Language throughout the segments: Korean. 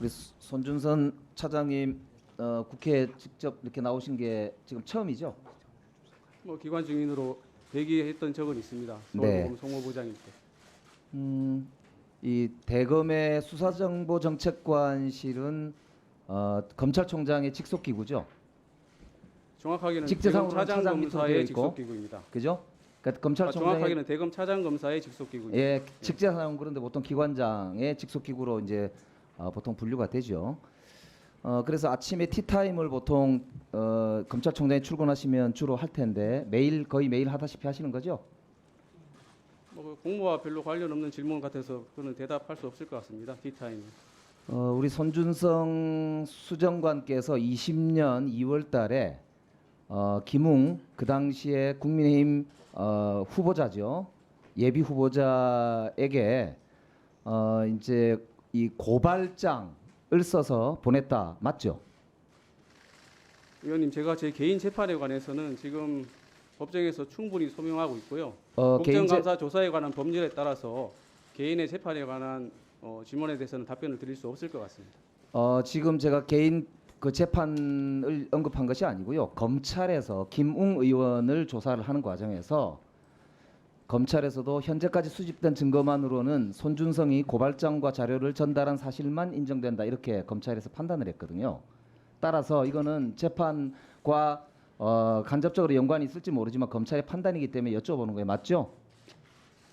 우리 손준선 차장님 국회에 직접 이렇게 나오신 게 지금 처음이죠? 뭐 기관 증인으로 대기했던 적은 있습니다. 네. 서울고검 송호부장일 때. 이 대검의 수사정보정책관실은 검찰총장의 직속 기구죠? 정확하게는 직제상으로는 대검 차장 밑으로 되어 차장검사의 있고. 직속 기구입니다. 그죠? 그러니까 검찰총장의 정확하게는 대검 차장검사의 직속 기구입니다. 예, 직제상은 그런데 보통 기관장의 직속 기구로 이제 보통 분류가 되죠. 그래서 아침에 티타임을 보통 검찰총장이 출근하시면 주로 할 텐데 거의 매일 하다시피 하시는 거죠? 뭐 공무와 별로 관련 없는 질문 같아서 그는 대답할 수 없을 것 같습니다. 티타임. 우리 손준성 수정관께서 20년 2월달에 김웅 그 당시에 국민의힘 후보자죠, 예비 후보자에게 이제 이 고발장을 써서 보냈다, 맞죠? 의원님, 제가 제 개인 재판에 관해서는 지금 법정에서 충분히 소명하고 있고요. 개인 국정감사 조사에 관한 법률에 따라서 개인의 재판에 관한 질문에 대해서는 답변을 드릴 수 없을 것 같습니다. 지금 제가 개인 그 재판을 언급한 것이 아니고요. 검찰에서 김웅 의원을 조사를 하는 과정에서 검찰에서도 현재까지 수집된 증거만으로는 손준성이 고발장과 자료를 전달한 사실만 인정된다, 이렇게 검찰에서 판단을 했거든요. 따라서 이거는 재판과 간접적으로 연관이 있을지 모르지만 검찰의 판단이기 때문에 여쭤보는 거예요. 맞죠?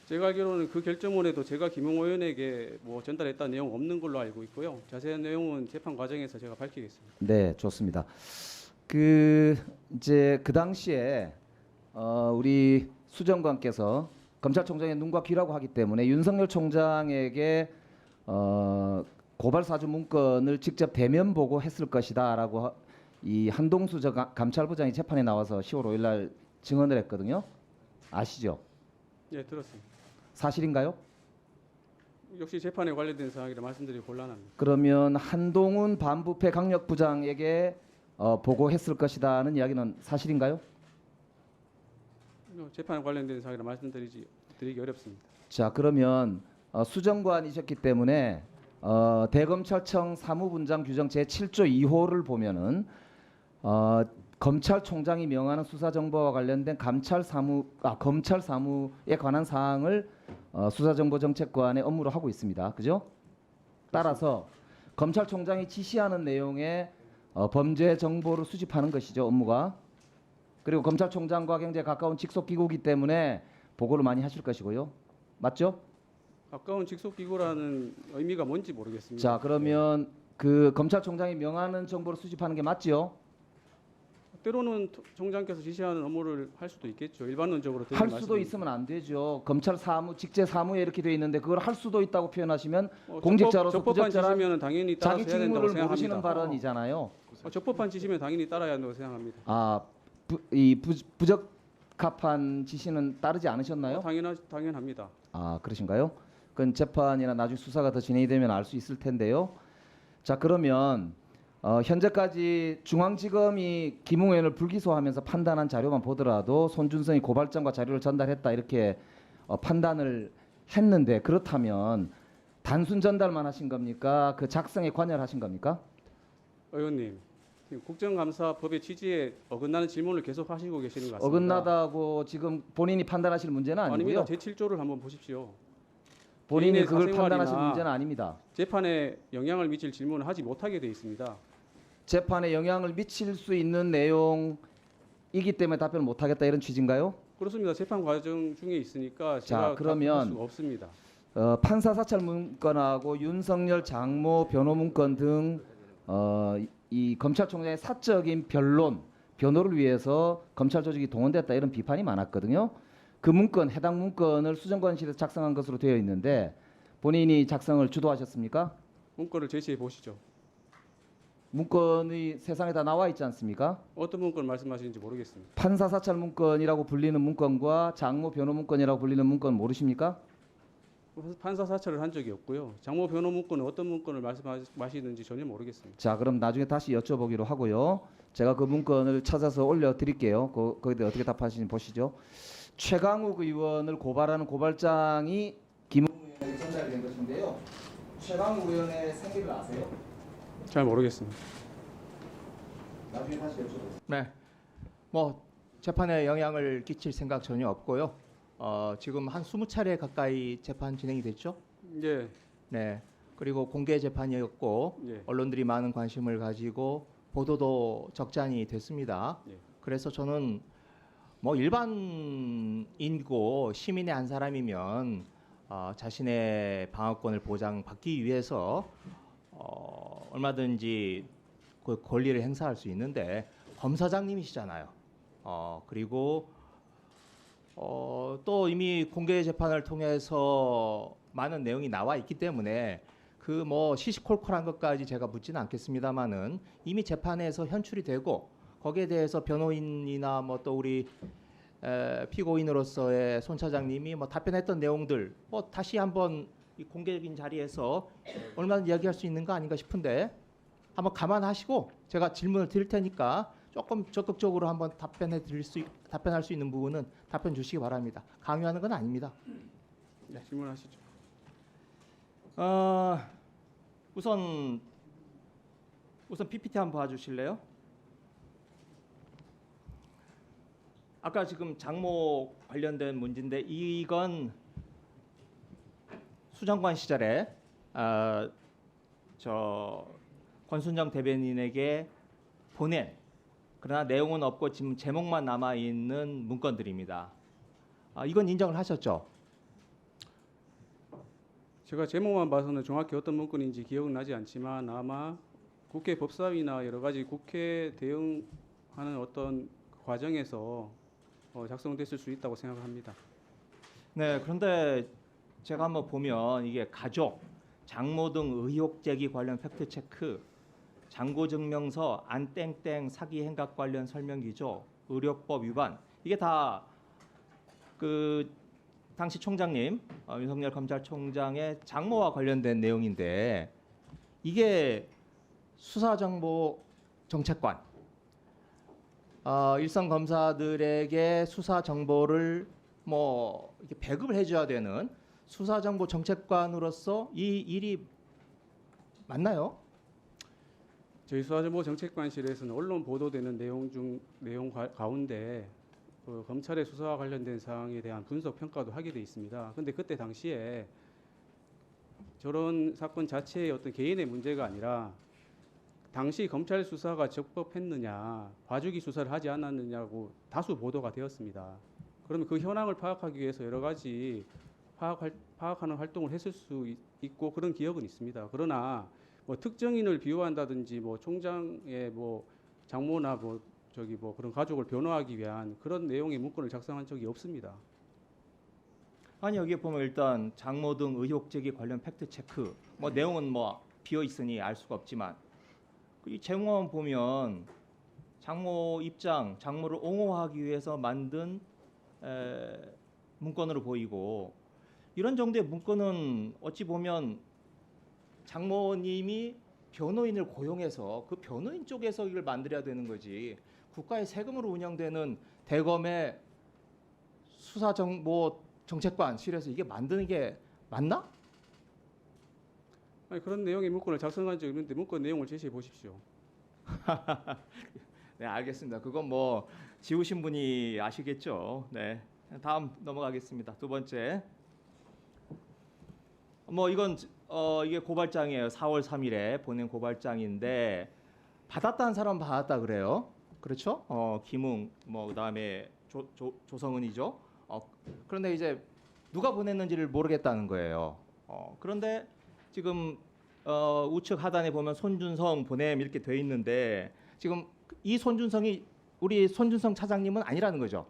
제가 알기로는 그 결정문에도 제가 김웅 의원에게 뭐 전달했다는 내용 없는 걸로 알고 있고요. 자세한 내용은 재판 과정에서 제가 밝히겠습니다. 네, 좋습니다. 이제 그 당시에 우리 수정관께서 검찰총장의 눈과 귀라고 하기 때문에 윤석열 총장에게 고발 사주 문건을 직접 대면 보고 했을 것이다라고 이 한동수 감찰부장이 재판에 나와서 10월 5일 날 증언을 했거든요. 아시죠? 예, 들었습니다. 사실인가요? 역시 재판에 관련된 사항이라 말씀드리기 곤란합니다. 그러면 한동훈 반부패 강력부장에게 보고했을 것이다는 이야기는 사실인가요? 재판에 관련된 사항이라 말씀드리기 어렵습니다. 자, 그러면 수정관이셨기 때문에 대검찰청 사무분장 규정 제7조 2호를 보면은 검찰총장이 명하는 수사정보와 관련된 검찰 사무에 관한 사항을 수사정보정책관의 업무로 하고 있습니다. 그죠? 따라서 검찰총장이 지시하는 내용의 범죄 정보를 수집하는 것이죠, 업무가. 그리고 검찰총장과 굉장히 가까운 직속 기구이기 때문에 보고를 많이 하실 것이고요. 맞죠? 가까운 직속 기구라는 의미가 뭔지 모르겠습니다. 자, 그러면 그 검찰총장이 명하는 정보를 수집하는 게 맞지요? 때로는 총장께서 지시하는 업무를 할 수도 있겠죠. 일반론적으로 할 수도 있으면 안 되죠. 검찰 사무, 직제 사무에 이렇게 돼 있는데 그걸 할 수도 있다고 표현하시면 공직자로서 적법한 부적절한 지시면 당연히 따라서 자기 해야 된다고 직무를 모르시는 생각합니다. 발언이잖아요. 적법한 지시면 당연히 따라야 한다고 생각합니다. 부적합한 지시는 따르지 않으셨나요? 당연합니다. 그러신가요? 그건 재판이나 나중에 수사가 더 진행이 되면 알 수 있을 텐데요. 자, 그러면 현재까지 중앙지검이 김웅 의원을 불기소하면서 판단한 자료만 보더라도 손준성이 고발장과 자료를 전달했다, 이렇게 판단을 했는데, 그렇다면 단순 전달만 하신 겁니까? 그 작성에 관여하신 겁니까? 의원님, 지금 국정감사법의 취지에 어긋나는 질문을 계속 하시고 계시는 것 같습니다. 어긋나다고 지금 본인이 판단하실 문제는 아니고요. 아닙니다. 제7조를 한번 보십시오. 본인이 개인의 그걸 사생활이나 판단하실 문제는 아닙니다. 재판에 영향을 미칠 질문을 하지 못하게 돼 있습니다. 재판에 영향을 미칠 수 있는 내용이기 때문에 답변을 못하겠다, 이런 취지인가요? 그렇습니다. 재판 과정 중에 있으니까 자, 제가 그러면 답변할 수가 없습니다. 판사 사찰 문건하고 윤석열 장모 변호 문건 등 이 검찰총장의 사적인 변호를 위해서 검찰 조직이 동원됐다, 이런 비판이 많았거든요. 그 문건, 해당 문건을 수정관실에서 작성한 것으로 되어 있는데 본인이 작성을 주도하셨습니까? 문건을 제시해 보시죠. 문건이 세상에 다 나와 있지 않습니까? 어떤 문건 말씀하시는지 모르겠습니다. 판사 사찰 문건이라고 불리는 문건과 장모 변호 문건이라고 불리는 문건 모르십니까? 판사 사찰을 한 적이 없고요. 장모 변호 문건은 어떤 문건을 말씀하시는지 전혀 모르겠습니다. 자, 그럼 나중에 다시 여쭤보기로 하고요. 제가 그 문건을 찾아서 올려드릴게요. 거기에 대해 어떻게 답하시는지 보시죠. 최강욱 의원을 고발하는 고발장이 김웅 의원에게 전달된 것인데요. 최강욱 의원의 생기를 아세요? 잘 모르겠습니다. 나중에 다시 여쭤보겠습니다. 네, 뭐 재판에 영향을 끼칠 생각 전혀 없고요. 지금 한 20차례 가까이 재판 진행이 됐죠. 예, 네, 그리고 공개 재판이었고 예. 언론들이 많은 관심을 가지고 보도도 적잖이 됐습니다. 예. 그래서 저는 뭐 일반인이고 시민의 한 사람이면 자신의 방어권을 보장받기 위해서 얼마든지 그 권리를 행사할 수 있는데 검사장님이시잖아요. 그리고 또 이미 공개 재판을 통해서 많은 내용이 나와 있기 때문에 그 뭐 시시콜콜한 것까지 제가 묻지는 않겠습니다만은 이미 재판에서 현출이 되고 거기에 대해서 변호인이나 뭐 또 우리 피고인으로서의 손 차장님이 뭐 답변했던 내용들 뭐 다시 한번 이 공개적인 자리에서 얼마나 이야기할 수 있는 거 아닌가 싶은데 한번 감안하시고 제가 질문을 드릴 테니까 조금 적극적으로 한번 답변할 수 있는 부분은 답변 주시기 바랍니다. 강요하는 건 아닙니다. 네, 질문하시죠. 우선 PPT 한번 봐주실래요? 아까 지금 장모 관련된 문제인데 이건 수장관 시절에 저 권순정 대변인에게 보낸 그러나 내용은 없고 지금 제목만 남아 있는 문건들입니다. 이건 인정을 하셨죠? 제가 제목만 봐서는 정확히 어떤 문건인지 기억은 나지 않지만 아마 국회 법사위나 여러 가지 국회 대응하는 어떤 과정에서 작성됐을 수 있다고 생각합니다. 네, 그런데 제가 한번 보면 이게 가족, 장모 등 의혹 제기 관련 팩트 체크, 장고 증명서, 안땡땡 사기 행각 관련 설명 기조, 의료법 위반 이게 다 그 당시 총장님 윤석열 검찰총장의 장모와 관련된 내용인데 이게 수사정보 정책관 일선 검사들에게 수사 정보를 뭐 이렇게 배급을 해줘야 되는 수사정보 정책관으로서 이 일이 맞나요? 저희 수사정보정책관실에서는 언론 보도되는 내용 가운데 그 검찰의 수사와 관련된 사항에 대한 분석 평가도 하게 돼 있습니다. 근데 그때 당시에 저런 사건 자체의 어떤 개인의 문제가 아니라 당시 검찰 수사가 적법했느냐, 봐주기 수사를 하지 않았느냐고 다수 보도가 되었습니다. 그러면 그 현황을 파악하기 위해서 여러 가지 파악하는 활동을 했을 수 있고 그런 기억은 있습니다. 그러나 뭐 특정인을 비호한다든지 뭐 총장의 뭐 장모나 뭐 그런 가족을 변호하기 위한 그런 내용의 문건을 작성한 적이 없습니다. 아니 여기에 보면 일단 장모 등 의혹 제기 관련 팩트 체크 뭐 내용은 뭐 비어 있으니 알 수가 없지만 이 제목만 보면 장모 입장, 장모를 옹호하기 위해서 만든 문건으로 보이고 이런 정도의 문건은 어찌 보면 장모님이 변호인을 고용해서 그 변호인 쪽에서 이걸 만들어야 되는 거지 국가의 세금으로 운영되는 대검의 수사정보 정책관실에서 이게 만드는 게 맞나? 아니, 그런 내용의 문건을 작성한 적이 있는데 문건 내용을 제시해 보십시오. 네, 알겠습니다. 그건 뭐 지우신 분이 아시겠죠. 네, 다음 넘어가겠습니다. 두 번째, 뭐 이건 이게 고발장이에요. 4월 3일에 보낸 고발장인데 받았다는 사람 받았다 그래요. 그렇죠? 김웅 뭐 그다음에 조성은이죠. 그런데 이제 누가 보냈는지를 모르겠다는 거예요. 그런데 지금 우측 하단에 보면 손준성 보냄 이렇게 돼 있는데 지금 이 손준성이 우리 손준성 차장님은 아니라는 거죠.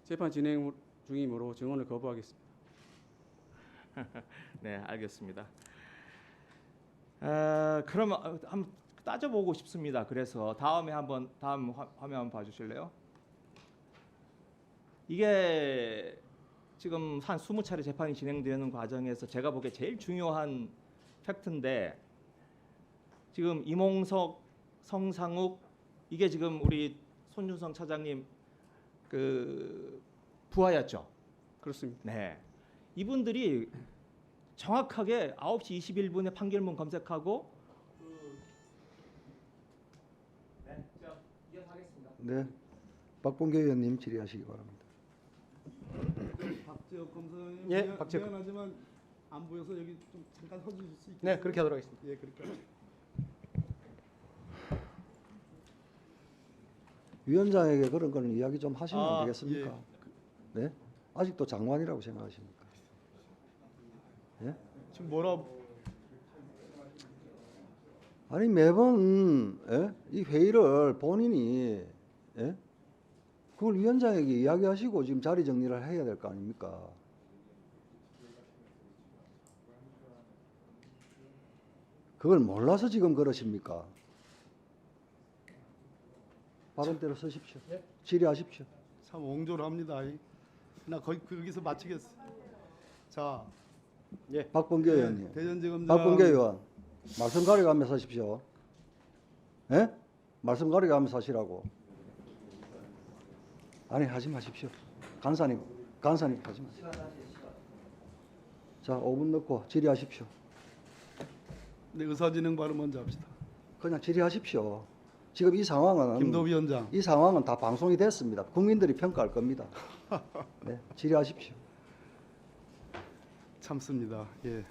재판 진행 중이므로 증언을 거부하겠습니다. 네, 알겠습니다. 그러면 한번 따져보고 싶습니다. 그래서 다음 화면 한번 봐주실래요? 이게 지금 한 20차례 재판이 진행되는 과정에서 제가 보기에 제일 중요한 팩트인데 지금 이몽석, 성상욱 이게 지금 우리 손준성 차장님 그 부하였죠. 그렇습니다. 네, 이분들이 정확하게 9시 21분에 판결문 검색하고 네, 박봉계 의원님 질의하시기 바랍니다. 박재혁 검사님 예, 박재혁. 미안하지만 안 보여서 여기 좀 잠깐 서주실 수 있겠어요? 네, 그렇게 하도록 하겠습니다. 예, 그렇게 하죠. 위원장에게 그런 거는 이야기 좀 하시면 아, 안 되겠습니까? 네? 아직도 장관이라고 생각하십니까? 예? 지금 뭐라 아니 매번 예? 이 회의를 본인이 예? 그걸 위원장에게 이야기하시고 지금 자리 정리를 해야 될 거 아닙니까? 그걸 몰라서 지금 그러십니까? 발언대로 서십시오. 질의하십시오. 참 옹졸합니다. 나 거기서 마치겠어. 자, 박범계 네, 의원님. 대전지검장 박범계 의원 말씀 가려가며 서십시오. 예? 말씀 가려가며 서시라고. 아니 하지 마십시오. 간사님 하지 마십시오. 자 5분 넣고 질의하십시오. 네, 의사진행 발언 먼저 합시다. 그냥 질의하십시오. 지금 이 상황은 김도 위원장. 이 상황은 다 방송이 됐습니다. 국민들이 평가할 겁니다. 네, 질의하십시오. 참습니다. 예.